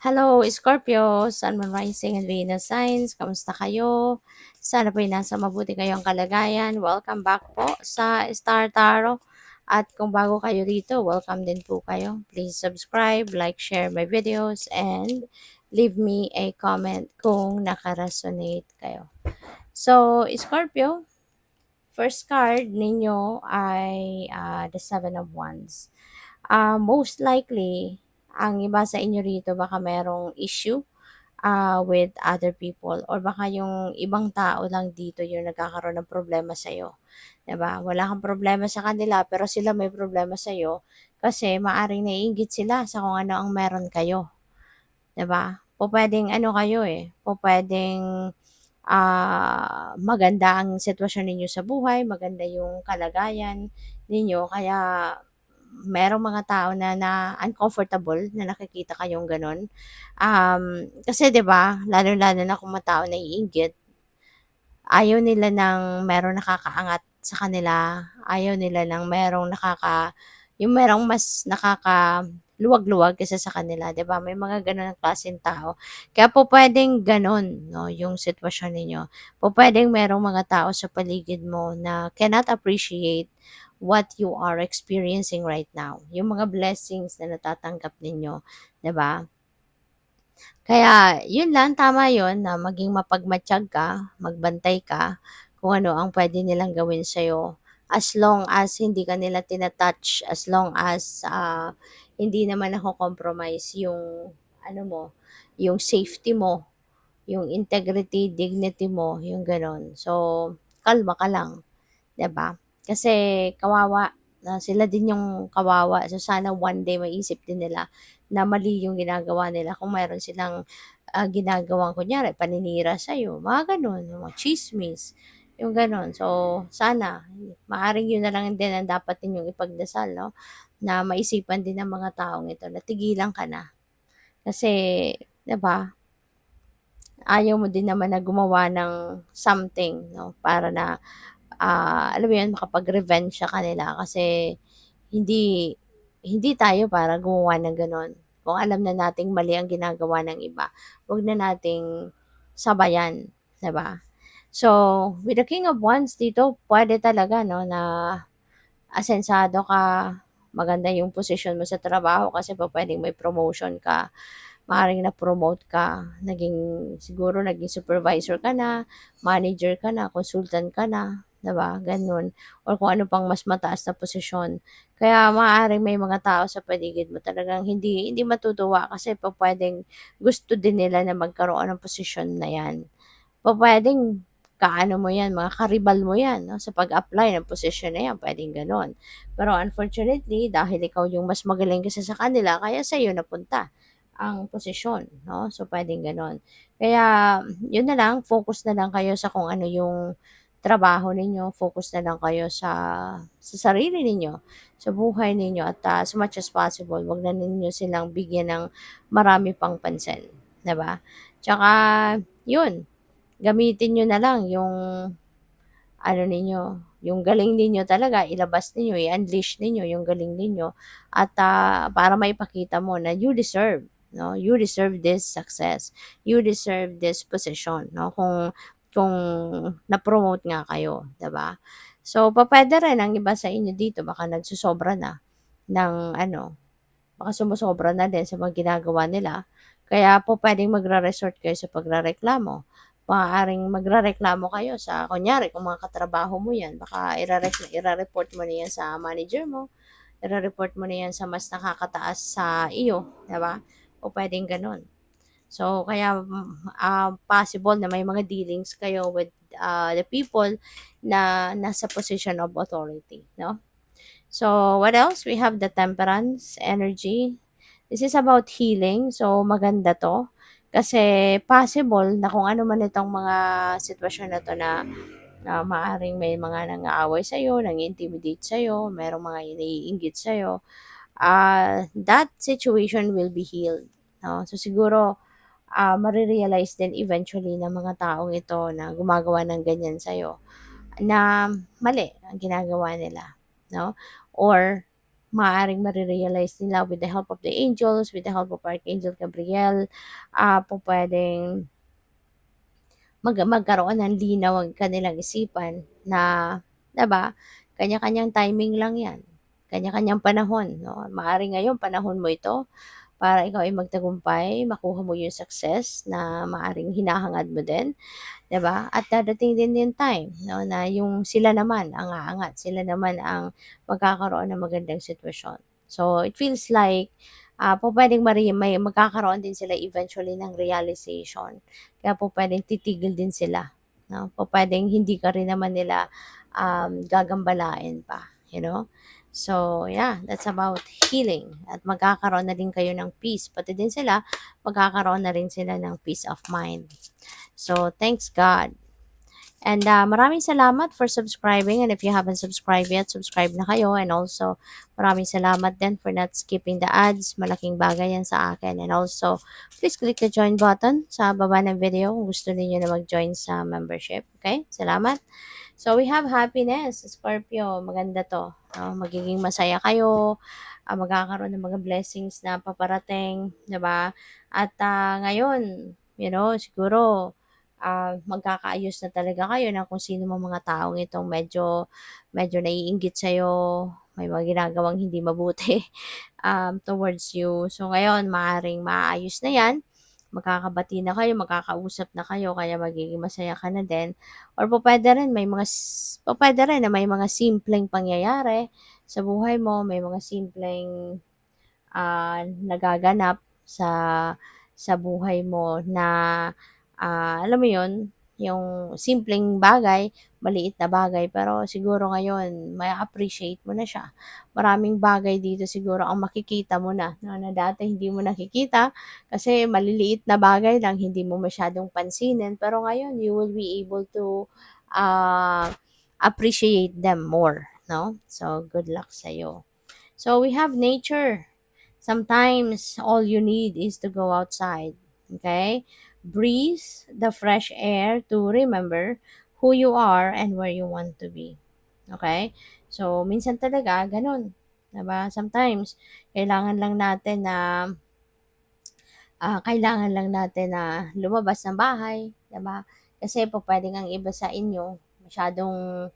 Hello, Scorpio, Sun, Moon, Rising, and Venus signs. Kamusta kayo? Sana po'y nasa mabuti kayong kalagayan. Welcome back po sa Star Tarot. At kung bago kayo rito, welcome din po kayo. Please subscribe, like, share my videos, and leave me a comment kung nakaresonate kayo. So, Scorpio, first card ninyo ay the Seven of Wands. Most likely, ang iba sa inyo rito baka merong issue with other people or baka yung ibang tao lang dito yung nagkakaroon ng problema sa'yo. 'Di ba? Wala kang problema sa kanila pero sila may problema sa'yo kasi maaring naiinggit sila sa kung ano ang meron kayo. 'Di ba? Pupuwedeng ano kayo, pupuwedeng maganda ang sitwasyon ninyo sa buhay, maganda yung kalagayan ninyo kaya merong mga tao na uncomfortable na nakikita kayong gano'n. Kasi 'di ba, lalong-lalo na kung mga tao naiinggit, ayaw nila ng merong nakakaangat sa kanila, ayaw nila ng merong yung merong mas nakakaluwag-luwag kaysa sa kanila, 'di ba? May mga gano'n klaseng tao. Kaya po pupuwedeng gano'n 'no, yung sitwasyon ninyo. Pupuwedeng merong mga tao sa paligid mo na cannot appreciate what you are experiencing right now, yung mga blessings na natatanggap ninyo, 'di ba? Kaya yun lang, tama yun na maging mapagmatyag ka, magbantay ka kung ano ang pwede nilang gawin sa'yo. As long as hindi ka nila tina-touch, as long as hindi naman nako-compromise yung ano mo, yung safety mo, yung integrity, dignity mo, yung gano'n. So, kalma ka lang. 'Di ba? Kasi kawawa na sila din yung kawawa. So sana one day maisip din nila na mali yung ginagawa nila kung mayroon silang ginagawang kunyari paninira sa'yo, mga gano'n, yung mga tsismis, yung gano'n. So sana maaaring yun na lang din ang dapat ninyong ipagdasal 'no, na maisipan din ng mga taong ito na tigilan ka na. Kasi 'di ba, ayaw mo din naman na gumawa ng something 'no, para na alam mo 'yun, makapag-revenge sa kanila kasi hindi hindi tayo para gumawa ng gano'n. Kung alam na nating mali ang ginagawa ng iba, 'wag na nating sabayan, 'di ba? So, with the King of Wands dito, puwede talaga 'no na asensado ka, maganda yung posisyon mo sa trabaho kasi pupuwedeng may promotion ka. Maaaring na-promote ka, siguro naging supervisor ka na, manager ka na, consultant ka na, 'di ba, gano'n. Or kung ano pang mas mataas na posisyon. Kaya maaaring may mga tao sa paligid mo talagang hindi hindi matutuwa kasi pupuwedeng gusto din nila na magkaroon ng posisyon na 'yan. Pupuwedeng kaano mo 'yan, mga karibal mo 'yan 'no, sa pag-apply ng posisyon na 'yan, puwedeng gano'n. Pero unfortunately, dahil ikaw yung mas magaling kaysa sa kanila kaya sa'yo napunta ang posisyon 'no, so puwedeng gano'n. Kaya yun na lang, focus na lang kayo sa kung ano yung trabaho ninyo, focus na lang kayo sa sarili ninyo, sa buhay ninyo at as much as possible, 'wag na ninyo silang bigyan ng marami pang pansin, 'di ba? Tsaka yun, gamitin niyo na lang yung ano ninyo, yung galing ninyo talaga ilabas ninyo, i-unleash ninyo yung galing ninyo at para maipakita mo na you deserve, 'no, you deserve this success, you deserve this position, 'no, kung na-promote nga kayo, 'di ba? So, pupuwede rin ang iba sa inyo dito baka nagsosobra na ng ano, baka sumosobra na din sa mga ginagawa nila. Kaya po puwedeng magre-resort kayo sa pagrereklamo. Maaaring magrereklamo kayo sa kunyari kung mga katrabaho mo 'yan, baka ire-report mo na 'yan sa manager mo, ire-report mo na 'yan sa mas nakakataas sa iyo, 'di ba? O puwedeng gano'n. So, kaya possible na may mga dealings kayo with the people na nasa position of authority, 'no? So, what else? We have the temperance energy. This is about healing. So, maganda to. Kasi possible na kung ano man itong mga sitwasyon na to na maaring may mga nang-aaway sa'yo, nang-intimidate sa'yo, merong mga iniinggit sa'yo, that situation will be healed. No? So, siguro, marirealize din eventually ng mga taong ito na gumagawa ng ganyan sa'yo na mali ang ginagawa nila. No? Or maaaring mare-realize nila with the help of the angels, with the help of Archangel Gabriel, pupuwedeng magkaroon ng linaw ang kanilang isipan na, 'di ba, kanya-kanyang timing lang 'yan, kanya-kanyang panahon, 'no. Maaaring ngayon panahon mo ito para ikaw ay magtagumpay, makuha mo yung success na maaaring hinahangad mo din. 'Di ba? At dadating din yung time 'no, na yung sila naman ang aangat, sila naman ang magkakaroon ng magandang sitwasyon. So, it feels like, pupuwedeng may magkakaroon din sila eventually ng realization. Kaya pupuwedeng titigil din sila 'no, pupuwedeng hindi ka rin naman nila, gagambalain pa, you know? So, yeah, that's about healing at magkakaroon na din kayo ng peace, pati din sila magkakaroon na rin sila ng peace of mind. So, thanks God. And maraming salamat for subscribing. And if you haven't subscribed yet, subscribe na kayo. And also, maraming salamat din for not skipping the ads. Malaking bagay yan sa akin. And also, please click the join button sa baba ng video kung gusto niyo na mag-join sa membership. Okay? Salamat. So, we have happiness, Scorpio. Maganda to. Magiging masaya kayo. Magkakaroon ng mga blessings na paparating. Diba? At ngayon, siguro, magkakaayos na talaga kayo ng kung sino mang mga taong itong medyo naiinggit sa'yo, may mga ginagawang hindi mabuti towards you. So ngayon, maaaring maayos na yan. Magkakabati na kayo, magkakausap na kayo, kaya magiging masaya ka na din. Or pwede rin na may mga simpleng pangyayari sa buhay mo, may mga simpleng nagaganap sa buhay mo na alam mo 'yun, yung simpleng bagay, maliit na bagay, pero siguro ngayon ma-a-appreciate mo na siya. Maraming bagay dito siguro ang makikita mo na, 'no, na dati hindi mo nakikita kasi maliliit na bagay lang, hindi mo masyadong pansinin, pero ngayon you will be able to, ah, appreciate them more, 'no? So, good luck sa'yo. So, we have nature. Sometimes all you need is to go outside, okay? Breathe the fresh air to remember who you are and where you want to be. Okay? So, minsan talaga, ganun. Diba? Sometimes, kailangan lang natin na, lumabas ng bahay. Diba? Kasi po, pwedeng ang iba sa inyo, masyadong,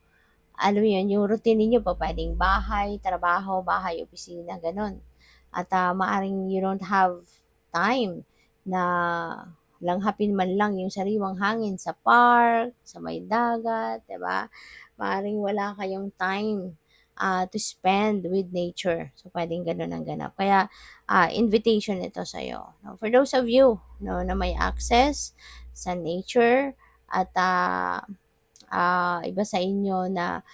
alam mo yun, yung routine ninyo po, pwedeng bahay, trabaho, bahay, opisina, ganun. At maaring you don't have time na langhapin man lang yung sariwang hangin sa park, sa may dagat, 'di ba? Maaring wala kayong time to spend with nature. So, pwedeng ganun ang ganap. Kaya, invitation ito sa'yo. No? For those of you no, na may access sa nature at iba sa inyo na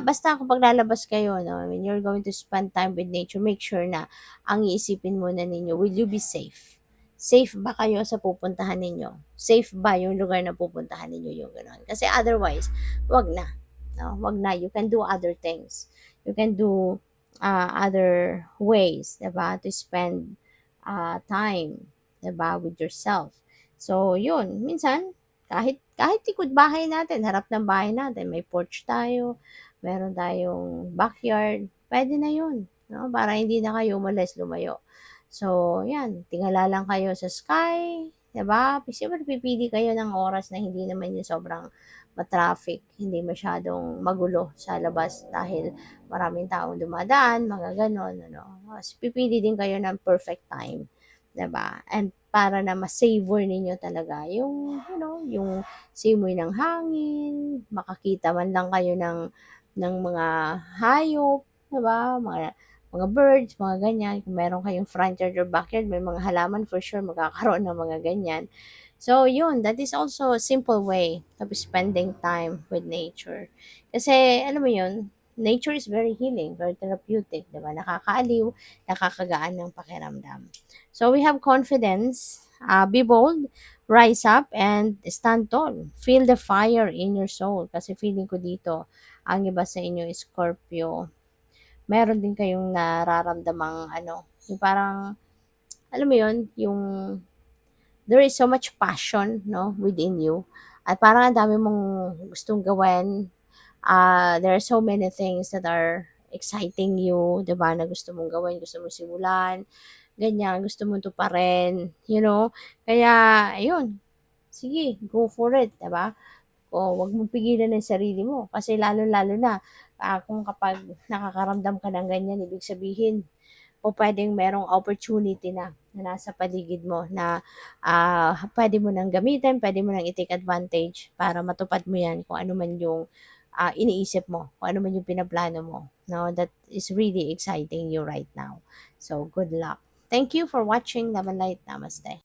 basta kung lalabas kayo, no, when you're going to spend time with nature, make sure na ang iisipin muna ninyo, will you be safe? Safe ba kayo sa pupuntahan ninyo? Safe ba yung lugar na pupuntahan ninyo, yung gano'n? Kasi otherwise, wag na. No? Wag na. You can do other things. You can do other ways, diba, to spend time, diba, with yourself. So, yun. Minsan, kahit likod bahay natin, harap ng bahay natin, may porch tayo, meron tayong backyard, pwede na yun, no? Para hindi na kayo umalis, lumayo. So, yan, tingala lang kayo sa sky, 'di ba? Siyempre pipili kayo ng oras na hindi naman yung sobrang ma-traffic, hindi masyadong magulo sa labas dahil maraming taong dumadaan, mga gano'n, ano. Mas pipili din kayo ng perfect time, 'di ba? And para na ma-savor ninyo talaga yung, yung simoy ng hangin, makakita man lang kayo ng mga hayop, 'di ba? Mga birds, mga ganyan. Kung meron kayong front yard or backyard, may mga halaman, for sure magkakaroon ng mga ganyan. So, yun, that is also a simple way of spending time with nature. Kasi, alam mo yun, nature is very healing, very therapeutic, di ba? Nakakaaliw, nakakagaan ng pakiramdam. So, we have confidence, be bold, rise up, and stand tall. Feel the fire in your soul. Kasi feeling ko dito, ang iba sa inyo is Scorpio, meron din kayong nararamdamang yung parang, alam mo yun, yung there is so much passion, no, within you. At parang ang dami mong gustong gawin. There are so many things that are exciting you, 'di ba, na gusto mong gawin, gusto mong simulan, ganyan, gusto mong tuparin, Kaya ayun, sige, go for it, 'di ba? O wag mong pigilan ang sarili mo kasi lalong-lalo na, kung kapag nakakaramdam ka ng ganyan, ibig sabihin pupuwedeng merong opportunity na nasa paligid mo na, puwede mo ng gamitin, puwede mo ng i-take advantage para matupad mo 'yan kung ano man yung, iniisip mo, kung ano man yung pinaplano mo, 'no, that is really exciting you right now. So, good luck. Thank you for watching. Love and light. Namaste.